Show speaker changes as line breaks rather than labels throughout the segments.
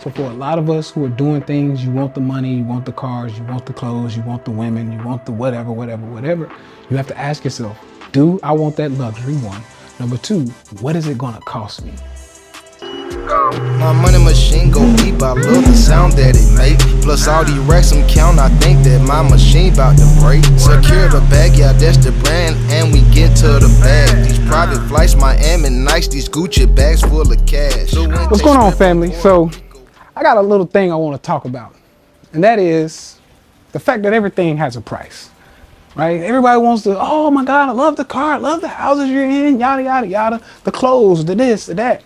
So for a lot of us who are doing things, you want the money, you want the cars, you want the clothes, you want the women, you want the whatever, whatever, whatever. You have to ask yourself, do I want that luxury? One. Number two, what is it gonna cost me?
My money machine go beep, I love the sound that it make. Plus all these racks I'm count, I think that my machine bout to break. Secure the bag, yeah, that's the brand, and we get to the bag. These private flights, Miami nice, these Gucci bags full of cash.
What's going on, family? So I got a little thing I want to talk about, and that is the fact that everything has a price, right? Everybody wants to, oh my God, I love the car, I love the houses you're in, yada, yada, yada, the clothes, the this, the that.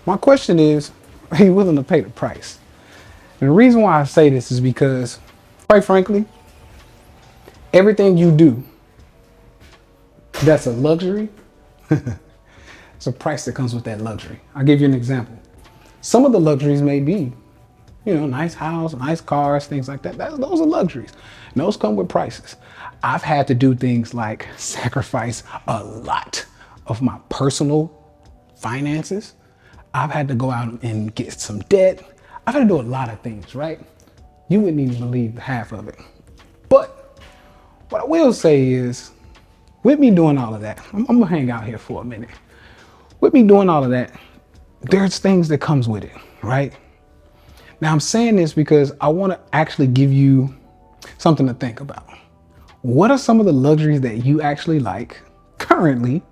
My question is, are you willing to pay the price? And the reason why I say this is because, quite frankly, everything you do that's a luxury, it's a price that comes with that luxury. I'll give you an example. Some of the luxuries may be, nice house, nice cars, things like that. Those are luxuries. And those come with prices. I've had to do things like sacrifice a lot of my personal finances. I've had to go out and get some debt. I've had to do a lot of things, right? You wouldn't even believe half of it. But what I will say is, with me doing all of that, I'm gonna hang out here for a minute. With me doing all of that, there's things that comes with it, right? Now I'm saying this because I want to actually give you something to think about. What are some of the luxuries that you actually like currently?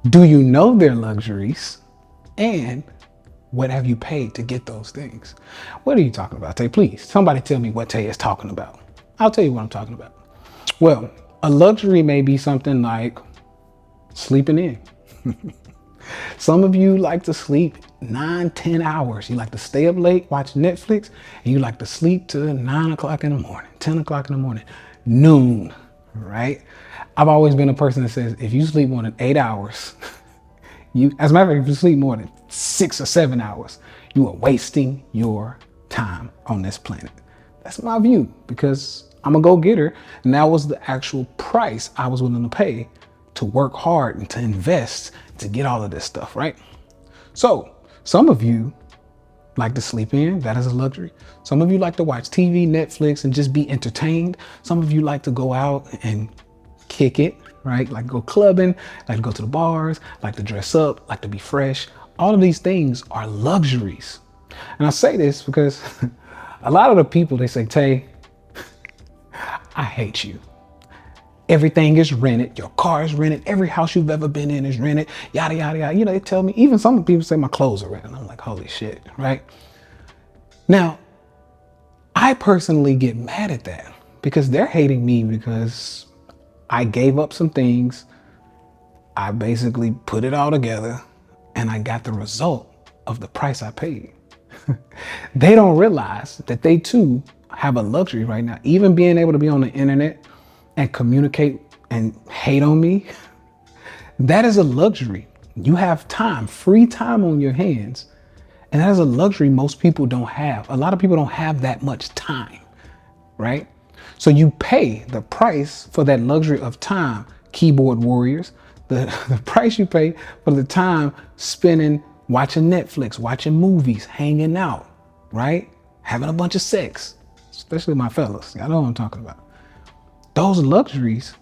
Do you know they're luxuries? And what have you paid to get those things? What are you talking about, Tay? Please, somebody tell me what Tay is talking about. I'll tell you what I'm talking about. Well, a luxury may be something like sleeping in. Some of you like to sleep 9, 10 hours. You like to stay up late, watch Netflix, and you like to sleep till 9 o'clock in the morning, 10 o'clock in the morning, noon, right? I've always been a person that says, if you sleep more than 8 hours, as a matter of fact, if you sleep more than 6 or 7 hours, you are wasting your time on this planet. That's my view, because I'm a go-getter, and that was the actual price I was willing to pay to work hard and to invest to get all of this stuff, right? So some of you like to sleep in, that is a luxury. Some of you like to watch TV, Netflix, and just be entertained. Some of you like to go out and kick it, right? Like go clubbing, like to go to the bars, like to dress up, like to be fresh. All of these things are luxuries. And I say this because a lot of the people, they say, Tay, I hate you. Everything is rented. Your car is rented. Every house you've ever been in is rented. Yada, yada, yada. They tell me, even some people say my clothes are rented. I'm like, holy shit, right? Now, I personally get mad at that because they're hating me because I gave up some things. I basically put it all together and I got the result of the price I paid. They don't realize that they too have a luxury right now. Even being able to be on the internet and communicate and hate on me, that is a luxury. You have time, free time on your hands. And that is a luxury most people don't have. A lot of people don't have that much time, right? So you pay the price for that luxury of time, keyboard warriors, the price you pay for the time spending watching Netflix, watching movies, hanging out, right? Having a bunch of sex, especially my fellas. I know what I'm talking about. Those luxuries,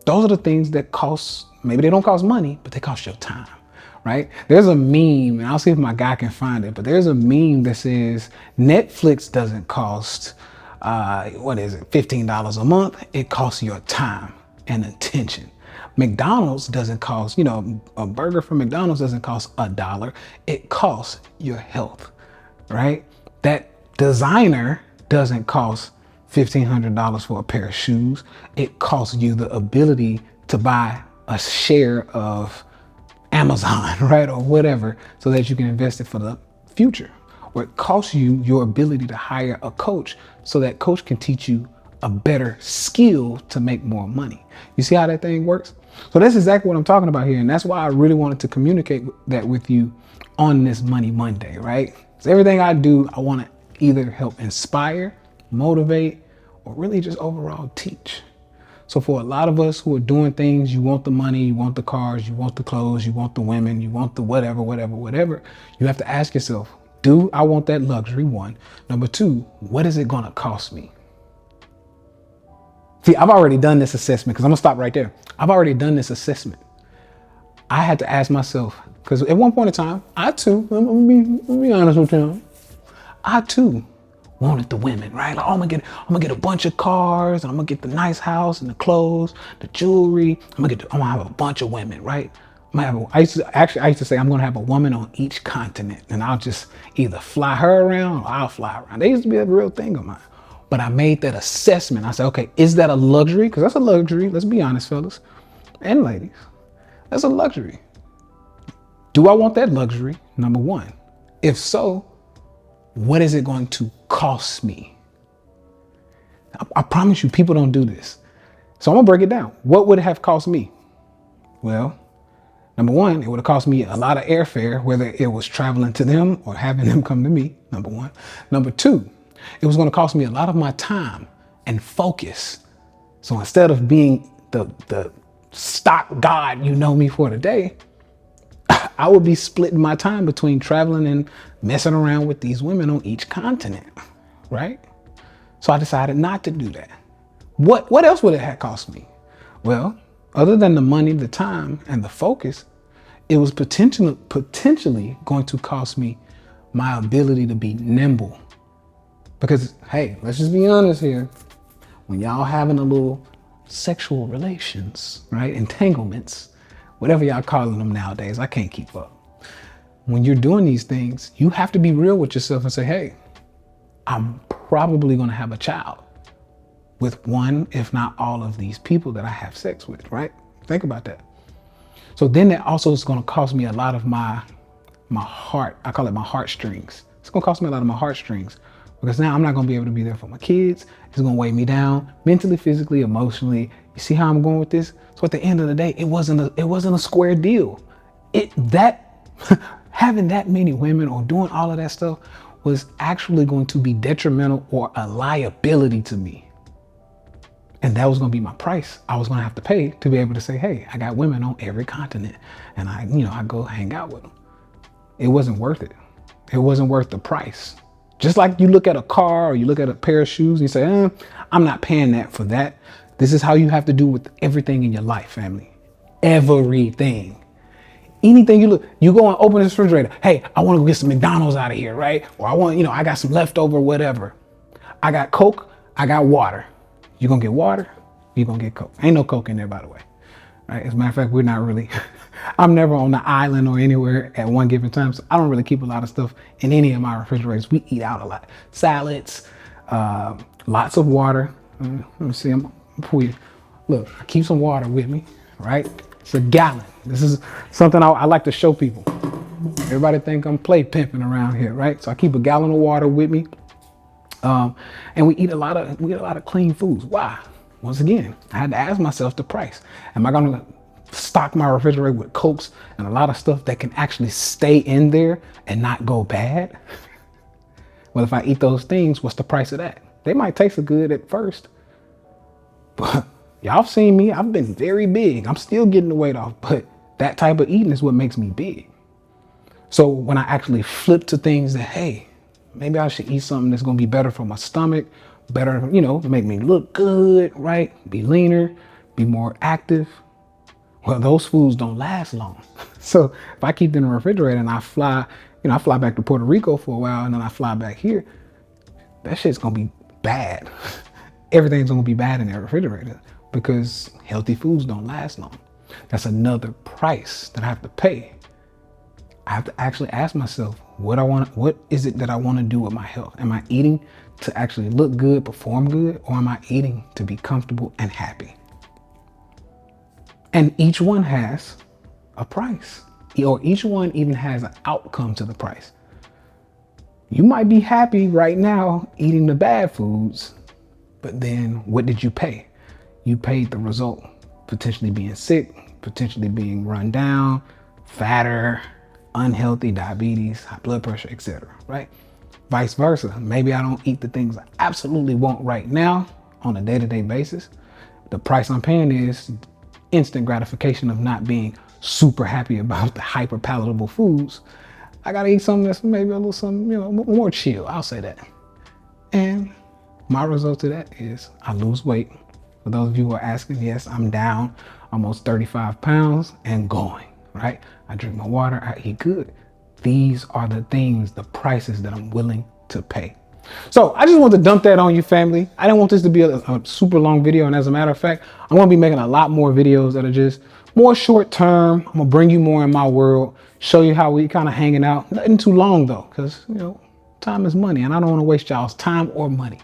those are the things that cost, maybe they don't cost money, but they cost your time, right? There's a meme, and I'll see if my guy can find it, but there's a meme that says Netflix doesn't cost, $15 a month. It costs your time and attention. McDonald's doesn't cost, a burger from McDonald's doesn't cost $1. It costs your health, right? That designer doesn't cost $1,500 for a pair of shoes. It costs you the ability to buy a share of Amazon, right? Or whatever, so that you can invest it for the future. Or it costs you your ability to hire a coach so that coach can teach you a better skill to make more money. You see how that thing works? So that's exactly what I'm talking about here. And that's why I really wanted to communicate that with you on this Money Monday, right? So everything I do, I want to either help inspire, motivate, or really just overall teach. So for a lot of us who are doing things, you want the money, you want the cars, you want the clothes, you want the women, you want the whatever, whatever, whatever, you have to ask yourself, Do I want that luxury? One. Number two, what is it going to cost me? See, I've already done this assessment because I'm going to stop right there. I've already done this assessment. I had to ask myself, because at one point in time, I too, let me be honest with you, I too wanted the women, right? Like, oh, I'm gonna get a bunch of cars, and I'm gonna get the nice house and the clothes, the jewelry. I'm gonna have a bunch of women, right? I used to say I'm gonna have a woman on each continent, and I'll just either fly her around or I'll fly around. That used to be a real thing of mine. But I made that assessment. I said, okay, is that a luxury? Because that's a luxury. Let's be honest, fellas and ladies. That's a luxury. Do I want that luxury? Number one. If so, what is it going to cost me? I promise you, people don't do this. So I'm gonna break it down. What would it have cost me? Well, number one, it would have cost me a lot of airfare, whether it was traveling to them or having them come to me, number one. Number two, it was gonna cost me a lot of my time and focus. So instead of being the stock God you know me for today, I would be splitting my time between traveling and messing around with these women on each continent, right? So I decided not to do that. What else would it have cost me? Well, other than the money, the time, and the focus, it was potentially going to cost me my ability to be nimble. Because, hey, let's just be honest here. When y'all having a little sexual relations, right? Entanglements, whatever y'all calling them nowadays, I can't keep up. When you're doing these things, you have to be real with yourself and say, hey, I'm probably gonna have a child with one, if not all of these people that I have sex with, right? Think about that. So then that also is gonna cost me a lot of my heart. I call it my heartstrings. It's gonna cost me a lot of my heartstrings because now I'm not gonna be able to be there for my kids. It's gonna weigh me down mentally, physically, emotionally. You see how I'm going with this? So at the end of the day, it wasn't a square deal. Having that many women or doing all of that stuff was actually going to be detrimental or a liability to me. And that was going to be my price I was going to have to pay to be able to say, hey, I got women on every continent and I go hang out with them. It wasn't worth it. It wasn't worth the price. Just like you look at a car or you look at a pair of shoes and you say, I'm not paying that for that. This is how you have to do with everything in your life, family. Everything. Anything you go and open this refrigerator. Hey, I want to go get some McDonald's out of here, right? Or I got some leftover, whatever. I got Coke, I got water. You gonna get water, you gonna get Coke. Ain't no Coke in there, by the way. Right? As a matter of fact, we're not really, I'm never on the island or anywhere at one given time. So I don't really keep a lot of stuff in any of my refrigerators. We eat out a lot. Salads, lots of water. Let me see, look, I keep some water with me, right? It's a gallon. This is something I like to show people. Everybody think I'm play pimping around here, right? So I keep a gallon of water with me. And we eat a lot of clean foods. Why? Once again, I had to ask myself the price. Am I gonna stock my refrigerator with Cokes and a lot of stuff that can actually stay in there and not go bad? Well, if I eat those things, what's the price of that? They might taste good at first, but y'all seen me, I've been very big. I'm still getting the weight off, but that type of eating is what makes me big. So when I actually flip to things that, hey, maybe I should eat something that's gonna be better for my stomach, better, make me look good, right? Be leaner, be more active. Well, those foods don't last long. So if I keep them in the refrigerator and I fly back to Puerto Rico for a while and then I fly back here, that shit's gonna be bad. Everything's gonna be bad in that refrigerator because healthy foods don't last long. That's another price that I have to pay. I have to actually ask myself what is it that I want to do with my health? Am I eating to actually look good, perform good, or am I eating to be comfortable and happy? And each one has a price, or each one even has an outcome to the price. You might be happy right now eating the bad foods, but then what did you pay? You paid the result, potentially being sick, potentially being run down, fatter, unhealthy, diabetes, high blood pressure, etc. Right? Vice versa. Maybe I don't eat the things I absolutely want right now on a day-to-day basis. The price I'm paying is instant gratification of not being super happy about the hyper palatable foods. I gotta eat something that's maybe a little something, you know, more chill. I'll say that. And my result to that is I lose weight. For those of you who are asking, yes, I'm down almost 35 pounds and going, right? I drink my water, I eat good. These are the things, the prices that I'm willing to pay. So I just want to dump that on you, family. I don't want this to be a super long video. And as a matter of fact, I'm going to be making a lot more videos that are just more short term. I'm going to bring you more in my world, show you how we kind of hanging out. Nothing too long though, because, you know, time is money and I don't want to waste y'all's time or money.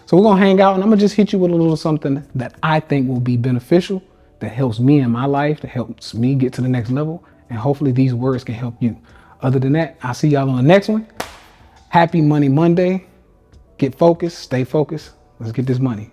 So we're going to hang out and I'm going to just hit you with a little something that I think will be beneficial, that helps me in my life, that helps me get to the next level. And hopefully these words can help you. Other than that, I'll see y'all on the next one. Happy Money Monday. Get focused, stay focused. Let's get this money.